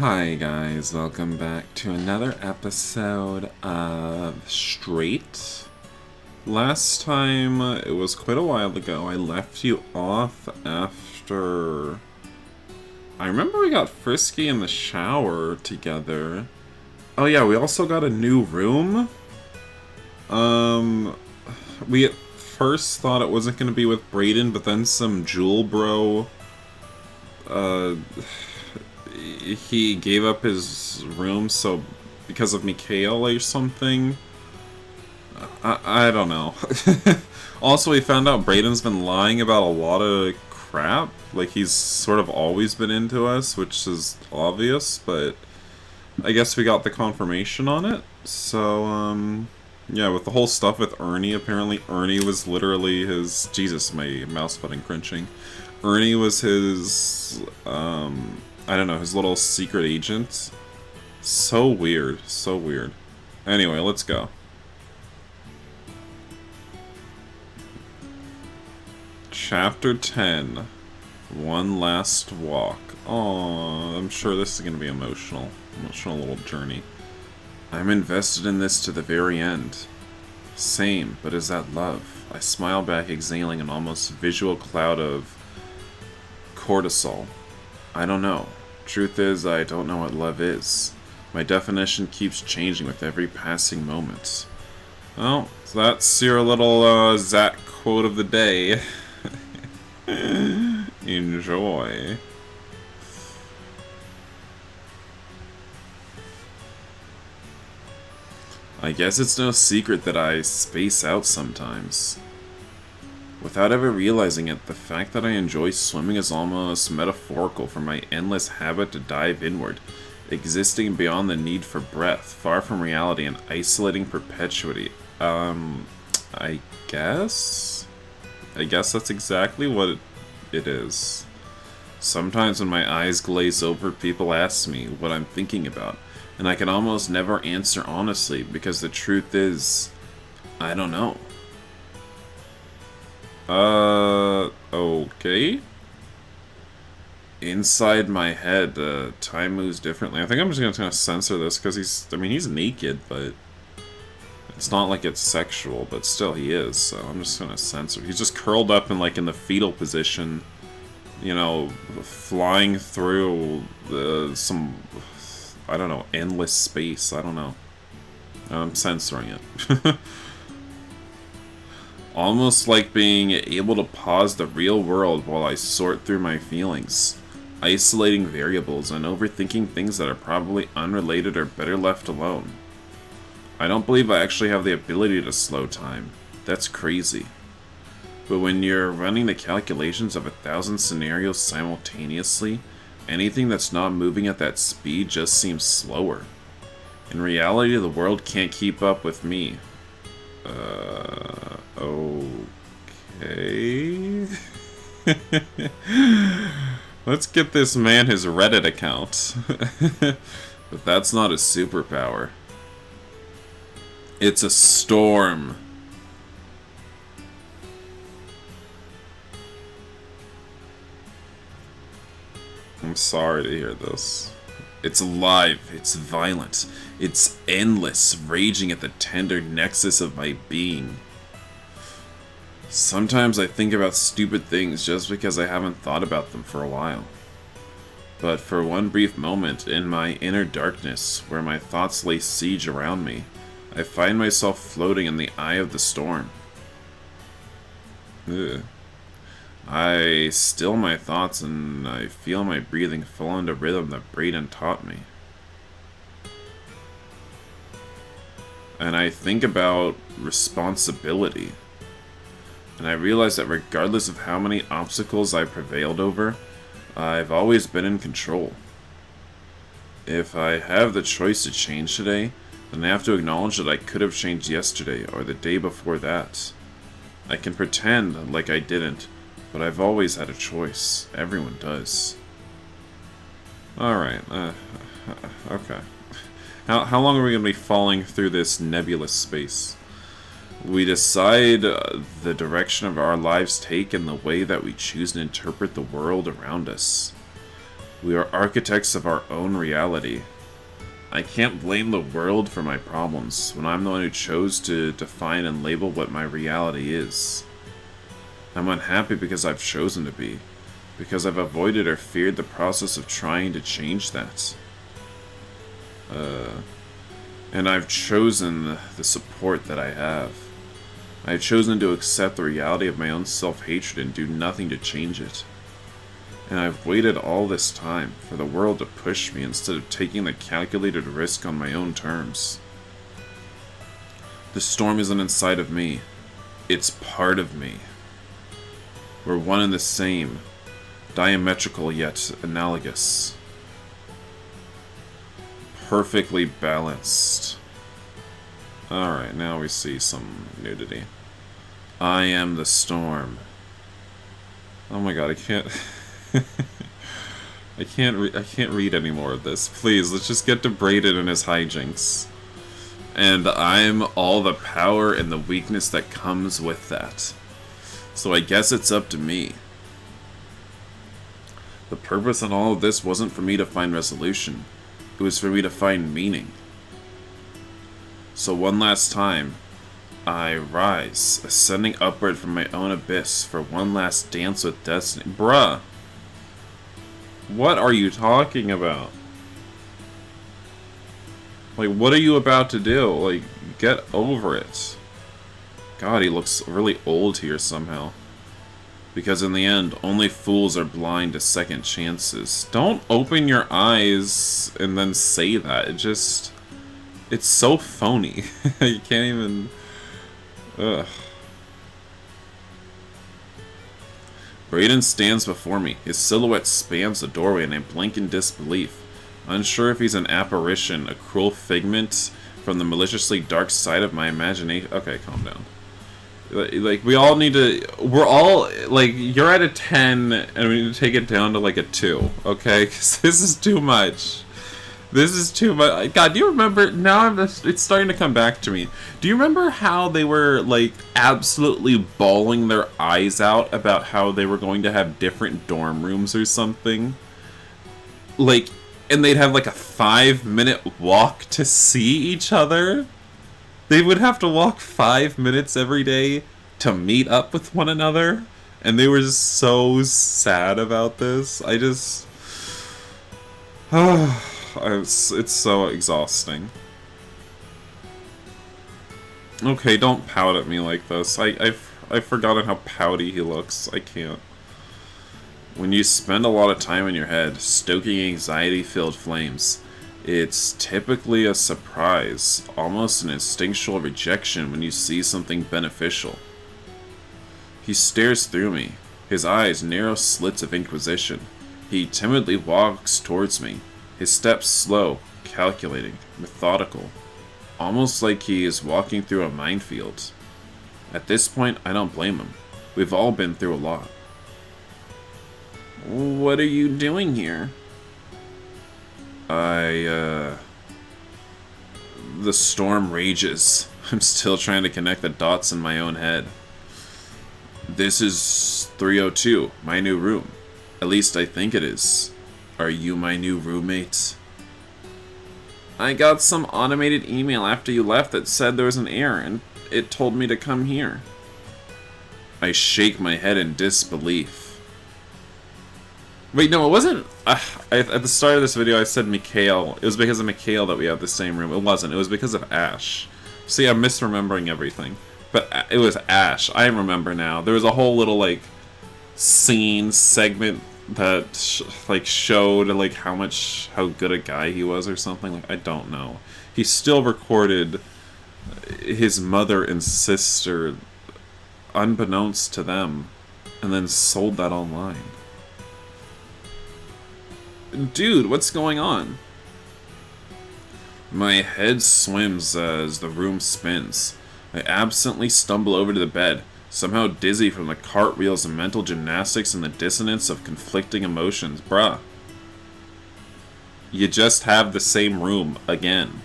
Hi guys, welcome back to another episode of Straight. Last time, it was quite a while ago, I left you off after... I remember we got frisky in the shower together. Oh yeah, we also got a new room. We at first thought it wasn't going to be with Brayden, but then some Jewel Bro... he gave up his room because of Mikhail or something. I don't know. Also, we found out Brayden's been lying about a lot of crap. Like, he's sort of always been into us, which is obvious, but I guess we got the confirmation on it. So, yeah, with the whole stuff with Ernie, apparently Ernie was literally his... Jesus, my mouse button crunching. Ernie was his, I don't know, his little secret agent. So weird, so weird. Anyway, let's go. Chapter 10. One Last Walk. Oh, I'm sure this is going to be emotional. Emotional little journey. I'm invested in this to the very end. Same, but is that love? I smile back, exhaling an almost visual cloud of cortisol. I don't know. Truth is, I don't know what love is. My definition keeps changing with every passing moment. Well, so that's your little Zach quote of the day. Enjoy. I guess it's no secret that I space out sometimes. Without ever realizing it, the fact that I enjoy swimming is almost metaphorical for my endless habit to dive inward, existing beyond the need for breath, far from reality and isolating perpetuity. I guess? I guess that's exactly what it is. Sometimes when my eyes glaze over, people ask me what I'm thinking about, and I can almost never answer honestly, because the truth is, I don't know. Okay. Inside my head, time moves differently. I think I'm just gonna censor this because he's naked, but it's not like it's sexual, but still he is, so I'm just gonna censor. He's just curled up in the fetal position, you know, flying through some, I don't know, endless space. I don't know. I'm censoring it. Almost like being able to pause the real world while I sort through my feelings, isolating variables and overthinking things that are probably unrelated or better left alone. I don't believe I actually have the ability to slow time. That's crazy. But when you're running the calculations of 1,000 scenarios simultaneously, anything that's not moving at that speed just seems slower. In reality, the world can't keep up with me. Okay. Let's get this man his Reddit account. But that's not a superpower. It's a storm. I'm sorry to hear this. It's alive, it's violent, it's endless, raging at the tender nexus of my being. Sometimes I think about stupid things just because I haven't thought about them for a while. But for one brief moment, in my inner darkness, where my thoughts lay siege around me, I find myself floating in the eye of the storm. Ugh. I still my thoughts and I feel my breathing fall into rhythm that Brayden taught me. And I think about responsibility. And I realize that regardless of how many obstacles I prevailed over, I've always been in control. If I have the choice to change today, then I have to acknowledge that I could have changed yesterday or the day before that. I can pretend like I didn't, but I've always had a choice. Everyone does. Alright, okay. How long are we going to be falling through this nebulous space? We decide the direction of our lives take in the way that we choose to interpret the world around us. We are architects of our own reality. I can't blame the world for my problems when I'm the one who chose to define and label what my reality is. I'm unhappy because I've chosen to be, because I've avoided or feared the process of trying to change that. And I've chosen the support that I have. I've chosen to accept the reality of my own self-hatred and do nothing to change it. And I've waited all this time for the world to push me instead of taking the calculated risk on my own terms. The storm isn't inside of me. It's part of me. We're one and the same, diametrical yet analogous. Perfectly balanced. Alright, now we see some nudity. I am the storm. Oh my god, I can't... I can't read any more of this. Please, let's just get to Brayden and his hijinks. And I'm all the power and the weakness that comes with that. So I guess it's up to me. The purpose in all of this wasn't for me to find resolution. It was for me to find meaning. So one last time, I rise, ascending upward from my own abyss for one last dance with destiny. Bruh. What are you talking about? Like, what are you about to do? Like, get over it. God, he looks really old here somehow. Because in the end, only fools are blind to second chances. Don't open your eyes and then say that. It's so phony. You can't even... Ugh. Brayden stands before me. His silhouette spans the doorway and I blink in disbelief. Unsure if he's an apparition, a cruel figment from the maliciously dark side of my imagination. Okay, calm down. Like, we all need to... We're all... Like, you're at a 10, and we need to take it down to, like, a 2, okay? Because this is too much. This is too much. God, do you remember... Now it's starting to come back to me. Do you remember how they were, like, absolutely bawling their eyes out about how they were going to have different dorm rooms or something? Like, and they'd have, like, a 5-minute walk to see each other? They would have to walk 5 minutes every day to meet up with one another, and they were just so sad about this. I just... it's so exhausting. Okay, don't pout at me like this. I've forgotten how pouty he looks. I can't. When you spend a lot of time in your head, stoking anxiety-filled flames, it's typically a surprise, almost an instinctual rejection when you see something beneficial. He stares through me, his eyes narrow slits of inquisition. He timidly walks towards me, his steps slow, calculating, methodical, almost like he is walking through a minefield. At this point, I don't blame him. We've all been through a lot. What are you doing here? The storm rages. I'm still trying to connect the dots in my own head. This is 302, my new room. At least I think it is. Are you my new roommate? I got some automated email after you left that said there was an error, and it told me to come here. I shake my head in disbelief. Wait, no, it wasn't... at the start of this video, I said Mikhail. It was because of Mikhail that we have the same room. It wasn't. It was because of Ash. See, I'm misremembering everything. But it was Ash. I remember now. There was a whole little, like, scene, segment that, showed, like, how good a guy he was or something. Like, I don't know. He still recorded his mother and sister, unbeknownst to them, and then sold that online. Dude, what's going on? My head swims as the room spins. I absently stumble over to the bed, somehow dizzy from the cartwheels and mental gymnastics and the dissonance of conflicting emotions. Bruh. You just have the same room again.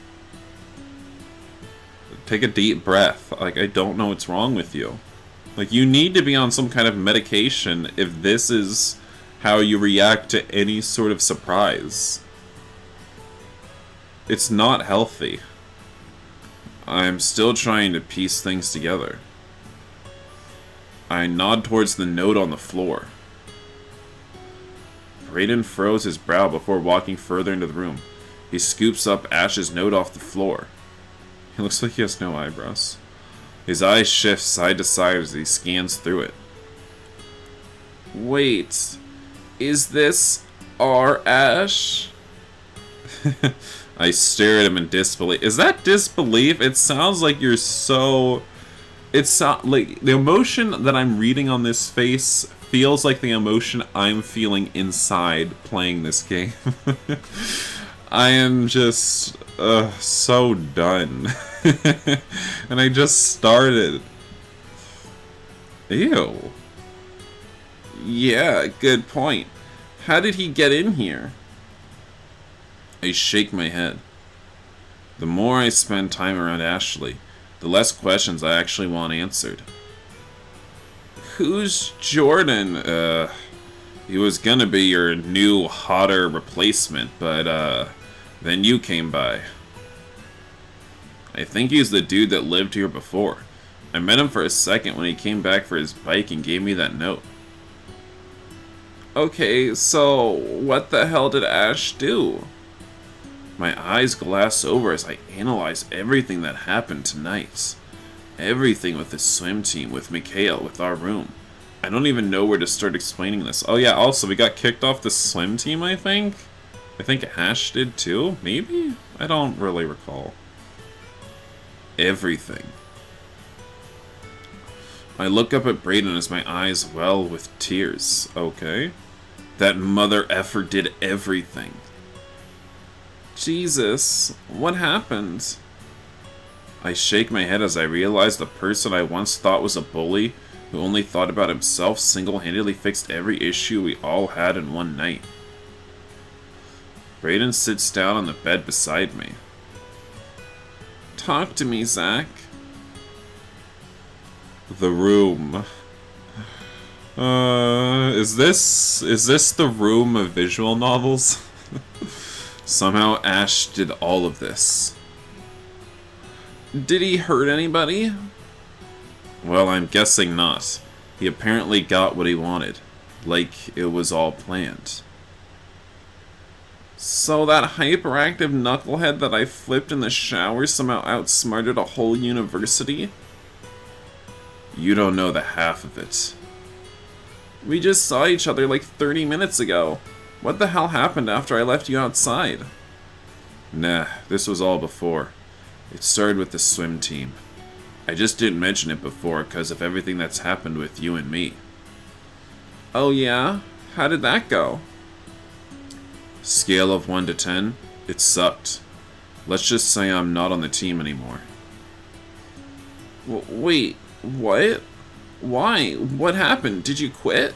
Take a deep breath. Like, I don't know what's wrong with you. Like, you need to be on some kind of medication if this is how you react to any sort of surprise. It's not healthy. I'm still trying to piece things together. I nod towards the note on the floor. Brayden furrows his brow before walking further into the room. He scoops up Ash's note off the floor. He looks like he has no eyebrows. His eyes shift side to side as he scans through it. Wait, is this our Ash? I stare at him in disbelief. Is that disbelief? It sounds like you're so... like the emotion that I'm reading on this face feels like the emotion I'm feeling inside playing this game. I am just so done. And I just started. Ew. Yeah, good point. How did he get in here? I shake my head. The more I spend time around Ashley, the less questions I actually want answered. Who's Jordan? He was gonna be your new, hotter replacement, but, then you came by. I think he's the dude that lived here before. I met him for a second when he came back for his bike and gave me that note. Okay, so what the hell did Ash do? My eyes glass over as I analyze everything that happened tonight. Everything with the swim team, with Mikhail, with our room. I don't even know where to start explaining this. Oh yeah, also, we got kicked off the swim team, I think? I think Ash did too, maybe? I don't really recall. Everything. I look up at Brayden as my eyes well with tears. Okay. That mother effer did everything. Jesus, what happened? I shake my head as I realize the person I once thought was a bully, who only thought about himself, single-handedly fixed every issue we all had in one night. Brayden sits down on the bed beside me. Talk to me, Zach. The room. Is this the room of visual novels? Somehow Ash did all of this. Did he hurt anybody? Well, I'm guessing not. He apparently got what he wanted. Like it was all planned. So that hyperactive knucklehead that I flipped in the shower somehow outsmarted a whole university? You don't know the half of it. We just saw each other like 30 minutes ago. What the hell happened after I left you outside? Nah, this was all before. It started with the swim team. I just didn't mention it before because of everything that's happened with you and me. Oh yeah? How did that go? Scale of 1 to 10, it sucked. Let's just say I'm not on the team anymore. Wait, what? Why? What happened? Did you quit?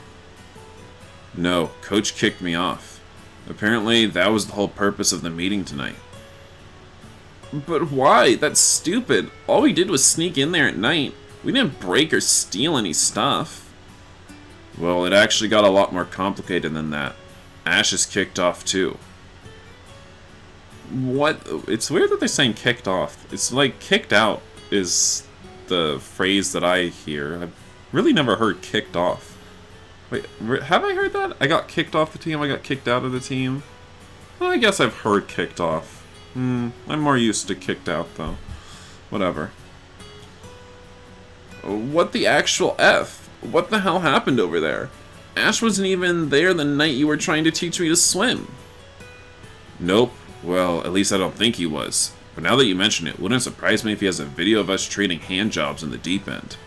No, Coach kicked me off. Apparently, that was the whole purpose of the meeting tonight. But why? That's stupid. All we did was sneak in there at night. We didn't break or steal any stuff. Well, it actually got a lot more complicated than that. Ash is kicked off too. What? It's weird that they're saying kicked off. It's like kicked out is the phrase that I hear. I've really never heard kicked off. Wait, have I heard that? I got kicked off the team, I got kicked out of the team. Well, I guess I've heard kicked off. I'm more used to kicked out, though. Whatever. What the actual F? What the hell happened over there? Ash wasn't even there the night you were trying to teach me to swim. Nope. Well, at least I don't think he was. But now that you mention it, wouldn't it surprise me if he has a video of us trading hand jobs in the deep end.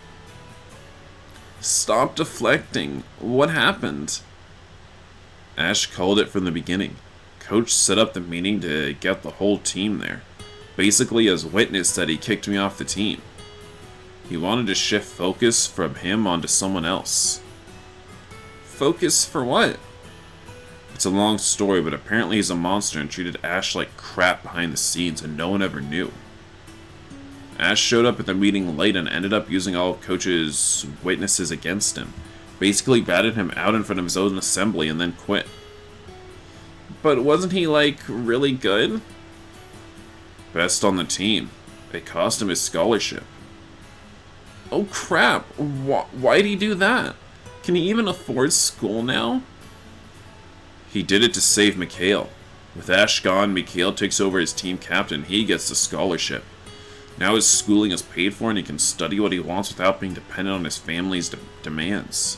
Stop deflecting. What happened? Ash called it from the beginning. Coach set up the meeting to get the whole team there. Basically as witness that he kicked me off the team. He wanted to shift focus from him onto someone else. Focus for what? It's a long story, but apparently he's a monster and treated Ash like crap behind the scenes and no one ever knew. Ash showed up at the meeting late and ended up using all of Coach's witnesses against him. Basically batted him out in front of his own assembly and then quit. But wasn't he, like, really good? Best on the team. It cost him his scholarship. Oh crap, why'd he do that? Can he even afford school now? He did it to save Mikhail. With Ash gone, Mikhail takes over as team captain. He gets the scholarship. Now his schooling is paid for and he can study what he wants without being dependent on his family's demands.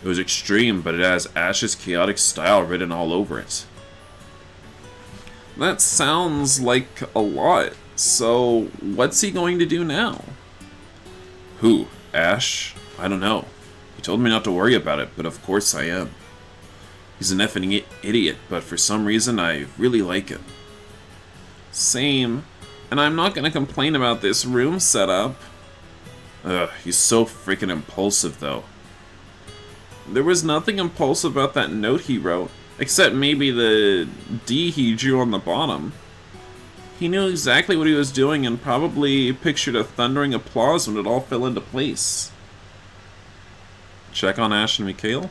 It was extreme, but it has Ash's chaotic style written all over it. That sounds like a lot. So, what's he going to do now? Who? Ash? I don't know. He told me not to worry about it, but of course I am. He's an effing idiot, but for some reason I really like him. Same. And I'm not gonna complain about this room setup. He's so freaking impulsive though. There was nothing impulsive about that note he wrote, except maybe the D he drew on the bottom. He knew exactly what he was doing and probably pictured a thundering applause when it all fell into place. Check on Ash and Mikhail?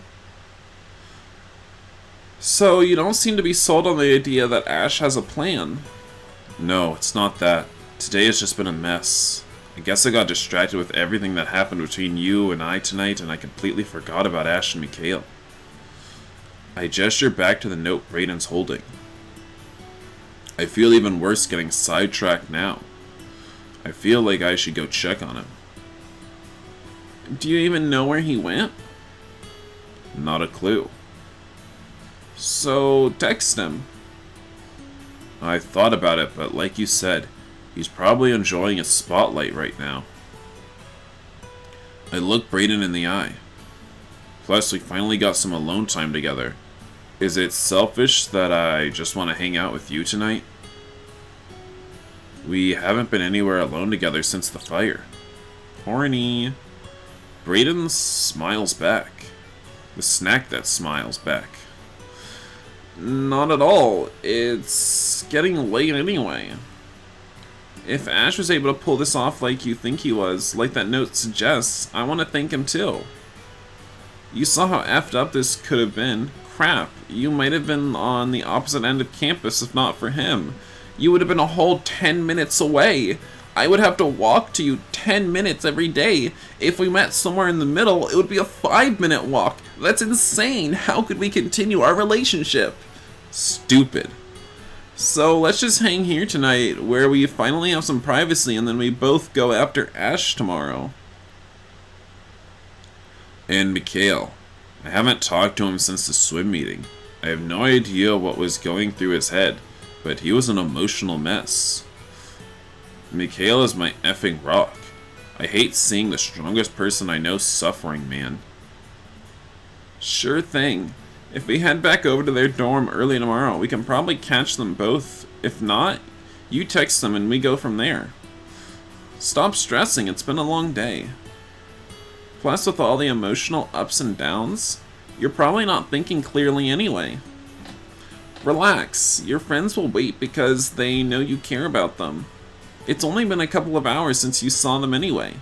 So, you don't seem to be sold on the idea that Ash has a plan. No, it's not that. Today has just been a mess. I guess I got distracted with everything that happened between you and I tonight, and I completely forgot about Ash and Mikhail. I gesture back to the note Brayden's holding. I feel even worse getting sidetracked now. I feel like I should go check on him. Do you even know where he went? Not a clue. So, text him. I thought about it, but like you said, he's probably enjoying a spotlight right now. I look Brayden in the eye. Plus, we finally got some alone time together. Is it selfish that I just want to hang out with you tonight? We haven't been anywhere alone together since the fire. Horny. Brayden smiles back. The snack that smiles back. Not at all. It's getting late anyway. If Ash was able to pull this off like you think he was, like that note suggests, I want to thank him too. You saw how effed up this could have been. Crap, you might have been on the opposite end of campus if not for him. You would have been a whole 10 minutes away. I would have to walk to you 10 minutes every day. If we met somewhere in the middle, it would be a 5-minute walk. That's insane. How could we continue our relationship? Stupid. So let's just hang here tonight where we finally have some privacy and then we both go after Ash tomorrow. And Mikhail. I haven't talked to him since the swim meeting. I have no idea what was going through his head, but he was an emotional mess. Mikhail is my effing rock. I hate seeing the strongest person I know suffering, man. Sure thing. If we head back over to their dorm early tomorrow, we can probably catch them both. If not, you text them and we go from there. Stop stressing, it's been a long day. Plus, with all the emotional ups and downs, you're probably not thinking clearly anyway. Relax, your friends will wait because they know you care about them. It's only been a couple of hours since you saw them anyway.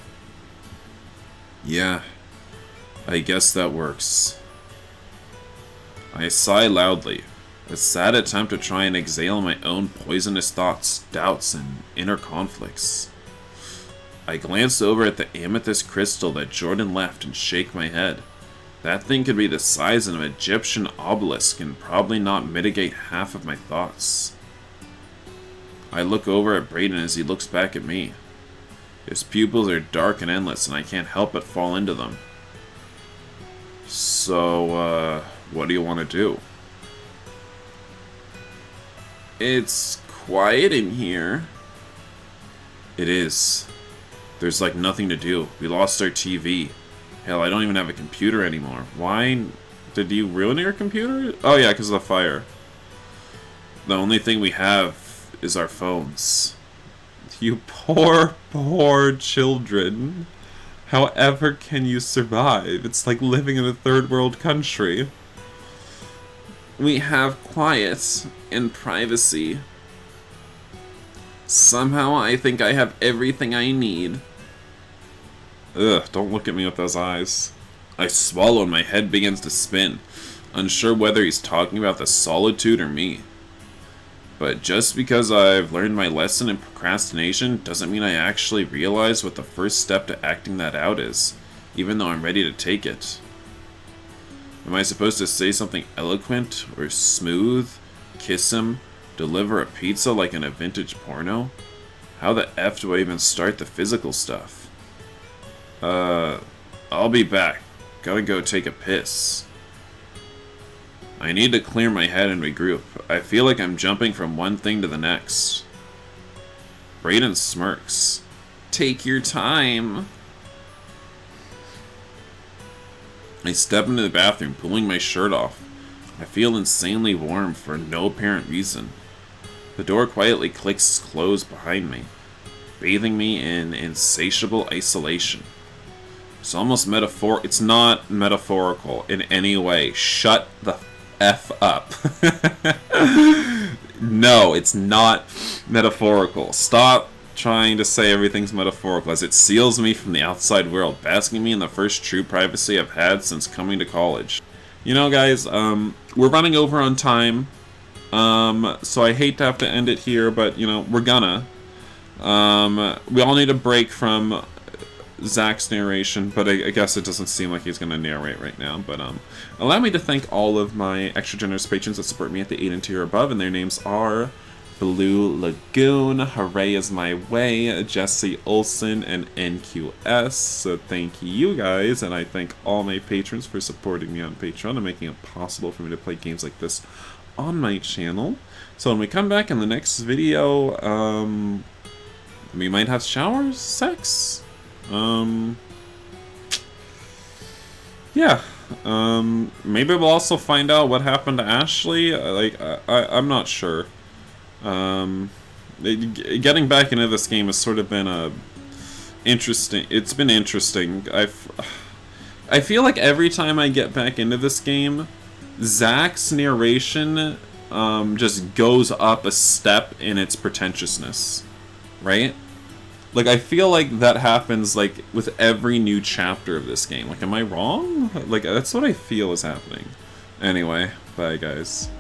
Yeah, I guess that works. I sigh loudly, a sad attempt to try and exhale my own poisonous thoughts, doubts, and inner conflicts. I glance over at the amethyst crystal that Jordan left and shake my head. That thing could be the size of an Egyptian obelisk and probably not mitigate half of my thoughts. I look over at Brayden as he looks back at me. His pupils are dark and endless and I can't help but fall into them. So, what do you want to do? It's quiet in here. It is. There's like nothing to do. We lost our TV. Hell, I don't even have a computer anymore. Why? Did you ruin your computer? Oh yeah, because of the fire. The only thing we have is our phones. You poor, poor children. However can you survive? It's like living in a third world country. We have quiet and privacy. Somehow I think I have everything I need. Ugh, don't look at me with those eyes. I swallow and my head begins to spin, unsure whether he's talking about the solitude or me. But just because I've learned my lesson in procrastination doesn't mean I actually realize what the first step to acting that out is, even though I'm ready to take it. Am I supposed to say something eloquent or smooth, kiss him, deliver a pizza like in a vintage porno? How the F do I even start the physical stuff? I'll be back. Gotta go take a piss. I need to clear my head and regroup. I feel like I'm jumping from one thing to the next. Brayden smirks. Take your time. I step into the bathroom, pulling my shirt off. I feel insanely warm for no apparent reason. The door quietly clicks closed behind me, bathing me in insatiable isolation. It's almost it's not metaphorical in any way. Shut the F up. No, it's not metaphorical. Stop trying to say everything's metaphorical, as it seals me from the outside world, basking me in the first true privacy I've had since coming to college. You know, guys, we're running over on time, so I hate to have to end it here, but, you know, we're gonna. We all need a break from Zach's narration, but I guess it doesn't seem like he's going to narrate right now. But allow me to thank all of my extra generous patrons that support me at the 8 and tier above, and their names are Blue Lagoon, Hooray Is My Way, Jesse Olson, and NQS. So thank you guys, and I thank all my patrons for supporting me on Patreon and making it possible for me to play games like this on my channel. So when we come back in the next video, we might have showers, sex. Yeah. Maybe we'll also find out what happened to Ashley. I'm not sure. Getting back into this game has sort of been interesting. It's been interesting. I feel like every time I get back into this game, Zach's narration just goes up a step in its pretentiousness, right? Like, I feel like that happens, like, with every new chapter of this game. Like, am I wrong? Like, that's what I feel is happening. Anyway, bye, guys.